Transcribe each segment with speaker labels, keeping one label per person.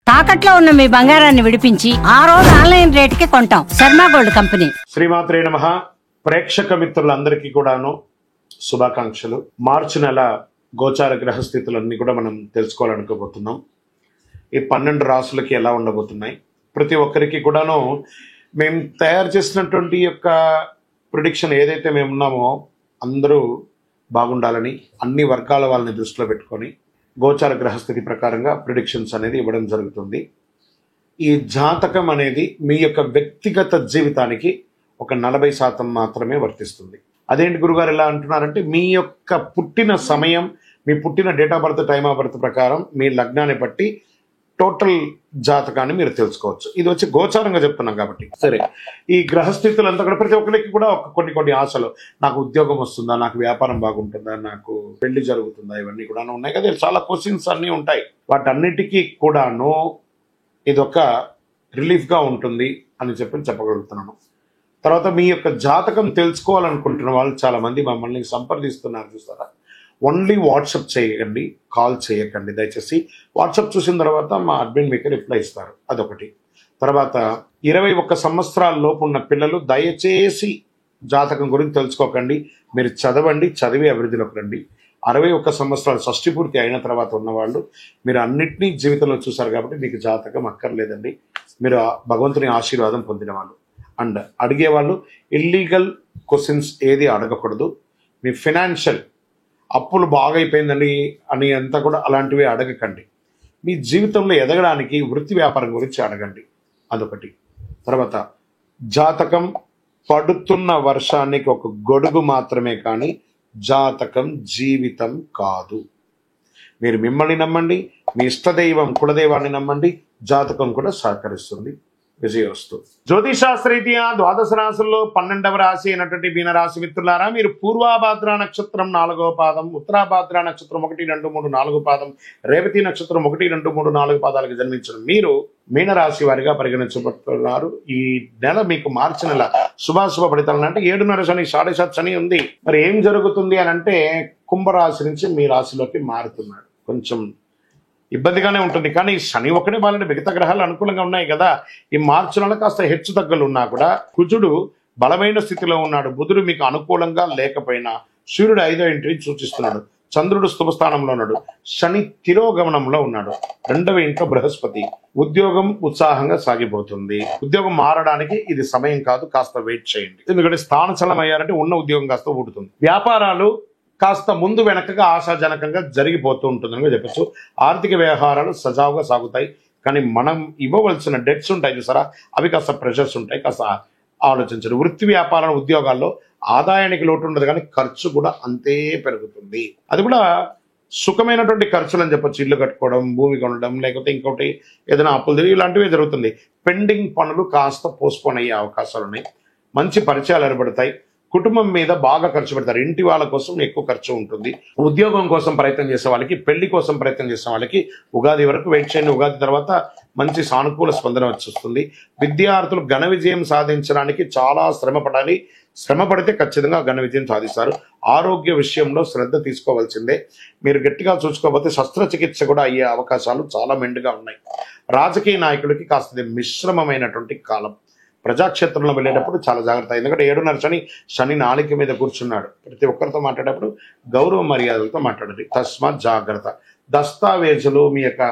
Speaker 1: తాకట్లో ఉన్న మీ బంగారాన్ని విడిపించి ఆ రోజు ఆన్లైన్ రేటుకి కొంటాం. Sharma gold company.
Speaker 2: శ్రీమాత్రే నమః. ప్రేక్షక మిత్రులందరికీ కూడాను శుభాకాంక్షలు. మార్చి నెల గోచార గ్రహస్థితులన్నీ కూడా మనం తెలుసుకోవాలనుకోబోతున్నాం. ఈ 12 రాసులకి ఎలా ఉండబోతున్నాయి, ప్రతి ఒక్కరికి కూడాను మేము తయారు చేసినటువంటి యొక్క ప్రిడిక్షన్ ఏదైతే మేము ఉన్నామో అందరూ బాగుండాలని అన్ని వర్గాల వాళ్ళని దృష్టిలో పెట్టుకొని గోచార గ్రహస్థితి ప్రకారంగా ప్రిడిక్షన్స్ అనేది ఇవ్వడం జరుగుతుంది. ఈ జాతకం అనేది మీ యొక్క వ్యక్తిగత జీవితానికి ఒక 40% మాత్రమే వర్తిస్తుంది. అదేంటి గురుగారు ఎలా అంటున్నారంటే, మీ యొక్క పుట్టిన సమయం, మీ పుట్టిన date of birth, time of birth ప్రకారం మీ లగ్నాన్ని బట్టి టోటల్ జాతకాన్ని మీరు తెలుసుకోవచ్చు. ఇది వచ్చి గోచారంగా చెప్తున్నాం కాబట్టి. సరే, ఈ గ్రహస్థితులంతా కూడా ప్రతి ఒక్కరికి కూడా కొన్ని ఆశలు, నాకు ఉద్యోగం వస్తుందా, నాకు వ్యాపారం బాగుంటుందా, నాకు పెళ్లి జరుగుతుందా, ఇవన్నీ కూడా ఉన్నాయి కదా. చాలా క్వశ్చన్స్ అన్నీ ఉంటాయి. వాటన్నిటికీ కూడాను ఇదొక రిలీఫ్గా ఉంటుంది అని చెప్పగలుగుతున్నాను. తర్వాత మీ యొక్క జాతకం తెలుసుకోవాలనుకుంటున్న వాళ్ళు చాలా మంది మమ్మల్ని సంప్రదిస్తున్నారు చూస్తారా. ఓన్లీ వాట్సాప్ చేయకండి, కాల్ చేయకండి దయచేసి. వాట్సాప్ చూసిన తర్వాత మా అడ్మిన్ మీకు రిప్లై ఇస్తారు. అదొకటి. తర్వాత 21 సంవత్సరాల లోపు ఉన్న పిల్లలు దయచేసి జాతకం గురించి తెలుసుకోకండి. మీరు చదవండి, చదివి అభివృద్ధిలోకి రండి. 61 సంవత్సరాలు షష్టి పూర్తి అయిన తర్వాత ఉన్నవాళ్ళు మీరు అన్నిటినీ జీవితంలో చూసారు కాబట్టి మీకు జాతకం అక్కర్లేదండి. మీరు భగవంతుని ఆశీర్వాదం పొందిన వాళ్ళు. అండ్ అడిగేవాళ్ళు ఇల్లీగల్ క్వశ్చన్స్ ఏది అడగకూడదు. మీ ఫినాన్షియల్ అప్పులు బాగా అయిపోయిందండి అని అంతా కూడా అలాంటివి అడగకండి. మీ జీవితంలో ఎదగడానికి వృత్తి వ్యాపారం గురించి అడగండి. అదొకటి. తర్వాత జాతకం పడుతున్న వర్షానికి ఒక గొడుగు మాత్రమే, కానీ జాతకం జీవితం కాదు. మీరు మిమ్మల్ని నమ్మండి, మీ ఇష్టదైవం కులదైవాన్ని నమ్మండి, జాతకం కూడా సహకరిస్తుంది. విజయోస్తు. జ్యోతిషాస్త్రరీత్యా 12 రాశుల్లో 12వ రాశి అయినటువంటి మీనరాశి మిత్రులారా, మీరు పూర్వాభాద్ర నక్షత్రం 4వ పాదం, ఉత్తరాభాద్ర నక్షత్రం 1, 2, 3, 4 పాదం, రేవతి నక్షత్రం 1, 2, 3, 4 పాదాలకు జన్మించిన మీరు మీనరాశి వారిగా పరిగణించబడుతున్నారు. ఈ నెల మీకు మార్చి నెల శుభాశుభ ఫలితాలు అంటే 7.5 శని, 7.5 శని ఉంది. మరి ఏం జరుగుతుంది అని అంటే, కుంభరాశి నుంచి మీ రాశిలోకి మారుతున్నాడు. కొంచెం ఇబ్బందిగానే ఉంటుంది, కానీ శని ఒకటే బాలంటే మిగతా గ్రహాలు అనుకూలంగా ఉన్నాయి కదా. ఈ మార్చి నెల కాస్త హెచ్చు తగ్గులు ఉన్నా కూడా కుజుడు బలమైన స్థితిలో ఉన్నాడు. బుధుడు మీకు అనుకూలంగా లేకపోయినా సూర్యుడు 5వ ఇంటిని సూచిస్తున్నాడు. చంద్రుడు శుభస్థానంలో ఉన్నాడు. శని తిరోగమనంలో ఉన్నాడు. 2వ ఇంట్లో బృహస్పతి. ఉద్యోగం ఉత్సాహంగా సాగిపోతుంది. ఉద్యోగం మారడానికి ఇది సమయం కాదు, కాస్త వెయిట్ చేయండి. ఎందుకంటే స్థానచలం అయ్యారంటే ఉన్న ఉద్యోగం కాస్త ఊడుతుంది. వ్యాపారాలు కాస్త ముందు వెనకగా ఆశాజనకంగా జరిగిపోతూ ఉంటుందని చెప్పచ్చు. ఆర్థిక వ్యవహారాలు సజావుగా సాగుతాయి, కానీ మనం ఇవ్వవలసిన డెట్స్ ఉంటాయి చూసారా, అవి కాస్త ప్రెషర్స్ ఉంటాయి, కాస్త ఆలోచించండి. వృత్తి వ్యాపార ఉద్యోగాల్లో ఆదాయానికి లోటు ఉండదు, కానీ ఖర్చు కూడా అంతే పెరుగుతుంది. అది కూడా సుఖమైనటువంటి ఖర్చులు అని చెప్పొచ్చు. ఇల్లు కట్టుకోవడం, భూమి కొనడం, లేకపోతే ఇంకోటి ఏదైనా అప్పులు తిరిగి ఇలాంటివి జరుగుతుంది. పెండింగ్ పనులు కాస్త పోస్ట్పోన్ అయ్యే అవకాశాలు ఉన్నాయి. మంచి పరిచయాలు ఏర్పడతాయి. కుటుంబం మీద బాగా ఖర్చు పెడతారు. ఇంటి వాళ్ళ కోసం ఎక్కువ ఖర్చు ఉంటుంది. ఉద్యోగం కోసం ప్రయత్నం చేసే వాళ్ళకి, పెళ్లి కోసం ప్రయత్నం చేసే వాళ్ళకి ఉగాది వరకు వెయిట్ చేయండి. ఉగాది తర్వాత మంచి సానుకూల స్పందన వస్తుంది. విద్యార్థులు ఘన విజయం సాధించడానికి చాలా శ్రమ పడాలి. శ్రమ పడితే ఖచ్చితంగా ఘన విజయం సాధిస్తారు. ఆరోగ్య విషయంలో శ్రద్ధ తీసుకోవాల్సిందే. మీరు గట్టిగా చూసుకోకపోతే శస్త్రచికిత్స కూడా అయ్యే అవకాశాలు చాలా మెండుగా ఉన్నాయి. రాజకీయ నాయకులకి కాస్త మిశ్రమమైనటువంటి కాలం. ప్రజాక్షేత్రంలో వెళ్ళేటప్పుడు చాలా జాగ్రత్త. ఎందుకంటే 7.5 శని నాలిక మీద కూర్చున్నాడు. ప్రతి ఒక్కరితో మాట్లాడేటప్పుడు గౌరవ మర్యాదలతో మాట్లాడాలి. తస్మాత్ జాగ్రత్త. దస్తావేజులు, మీ యొక్క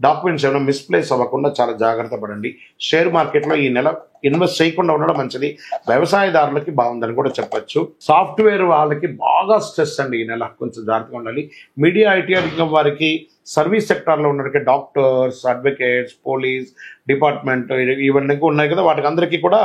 Speaker 2: డాక్యుమెంట్స్ ఏమైనా మిస్ప్లేస్ అవ్వకుండా చాలా జాగ్రత్త పడండి. షేర్ మార్కెట్లో ఈ నెల ఇన్వెస్ట్ చేయకుండా ఉండడం మంచిది. వ్యవసాయదారులకి బాగుందని కూడా చెప్పచ్చు. సాఫ్ట్వేర్ వాళ్ళకి బాగా స్ట్రెస్ అండి ఈ నెల, కొంచెం జాగ్రత్తగా ఉండాలి. మీడియా, ఐటీ రంగం వారికి, సర్వీస్ సెక్టార్లో ఉన్నటువంటి డాక్టర్స్, అడ్వకేట్స్, పోలీస్ డిపార్ట్మెంట్ ఇవన్నీ ఉన్నాయి కదా, వాటికి అందరికీ కూడా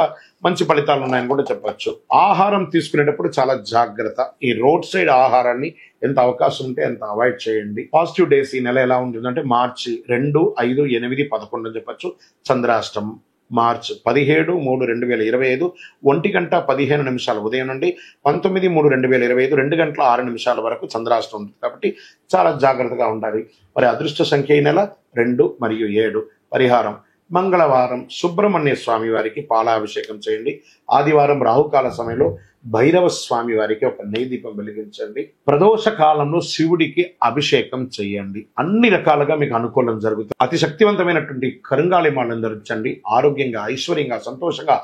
Speaker 2: మంచి ఫలితాలు ఉన్నాయని కూడా చెప్పచ్చు. ఆహారం తీసుకునేటప్పుడు చాలా జాగ్రత్త. ఈ రోడ్ సైడ్ ఆహారాన్ని ఎంత అవకాశం ఉంటే అంత అవాయిడ్ చేయండి. పాజిటివ్ డేస్ ఈ నెల ఎలా ఉంటుందంటే మార్చి 2, 5, 8, 11 అని చెప్పచ్చు. చంద్రాష్టం మార్చి 17, 3, 2025 1:15 ఉదయం నుండి 19, 3, 2025 2:06 వరకు చంద్రాష్టం ఉంటుంది. కాబట్టి చాలా జాగ్రత్తగా ఉండాలి. మరి అదృష్ట సంఖ్య ఈ నెల 2 మరియు 7. పరిహారం మంగళవారం సుబ్రహ్మణ్య స్వామి వారికి పాలాభిషేకం చేయండి. ఆదివారం రాహుకాల సమయంలో భైరవ స్వామి వారికి ఒక నెయ్యి దీపం వెలిగించండి. ప్రదోష కాలంలో శివుడికి అభిషేకం చేయండి. అన్ని రకాలుగా మీకు అనుకూలం జరుగుతుంది. అతి శక్తివంతమైనటువంటి కరుంగాళి మాలను ధరించండి. ఆరోగ్యంగా, ఐశ్వర్యంగా, సంతోషంగా,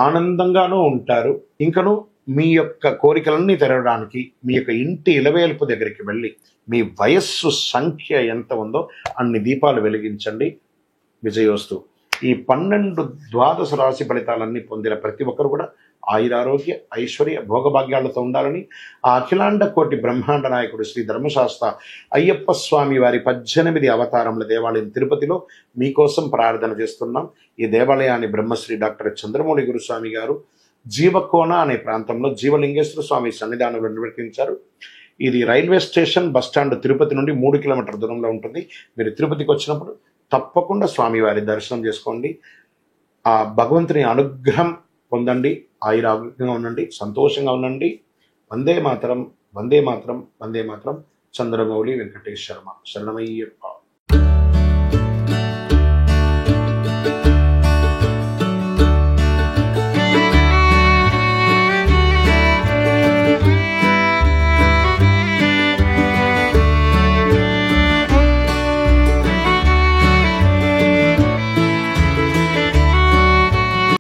Speaker 2: ఆనందంగానూ ఉంటారు. ఇంకను మీ యొక్క కోరికలన్నీ తెరవడానికి మీ యొక్క ఇంటి ఇలవేల్పు దగ్గరికి వెళ్ళి మీ వయస్సు సంఖ్య ఎంత ఉందో అన్ని దీపాలు వెలిగించండి. విజయోస్తు. ఈ 12 ద్వాదశ రాశి ఫలితాలన్నీ పొందిన ప్రతి ఒక్కరు కూడా ఆయురారోగ్య, ఐశ్వర్య, భోగభాగ్యాలతో ఉండాలని ఆ అఖిలాండ కోటి బ్రహ్మాండ నాయకుడు శ్రీ ధర్మశాస్త్ర అయ్యప్ప స్వామి వారి 18 అవతారముల దేవాలయం తిరుపతిలో మీకోసం ప్రార్థన చేస్తున్నాం. ఈ దేవాలయాన్ని బ్రహ్మశ్రీ డాక్టర్ చంద్రమౌళి గురుస్వామి గారు జీవకోన అనే ప్రాంతంలో జీవలింగేశ్వర స్వామి సన్నిధానంలో నిర్వర్తించారు. ఇది రైల్వే స్టేషన్, బస్టాండ్ తిరుపతి నుండి 3 కిలోమీటర్ల దూరంలో ఉంటుంది. మీరు తిరుపతికి వచ్చినప్పుడు తప్పకుండా స్వామివారి దర్శనం చేసుకోండి. ఆ భగవంతుని అనుగ్రహం పొందండి. ఆయురారోగ్యంగా ఉండండి, సంతోషంగా ఉండండి. వందే మాతరం, వందే మాతరం, వందే మాతరం. చంద్రమౌళి వెంకటేష్ శర్మ. శరణమయ్యప్ప.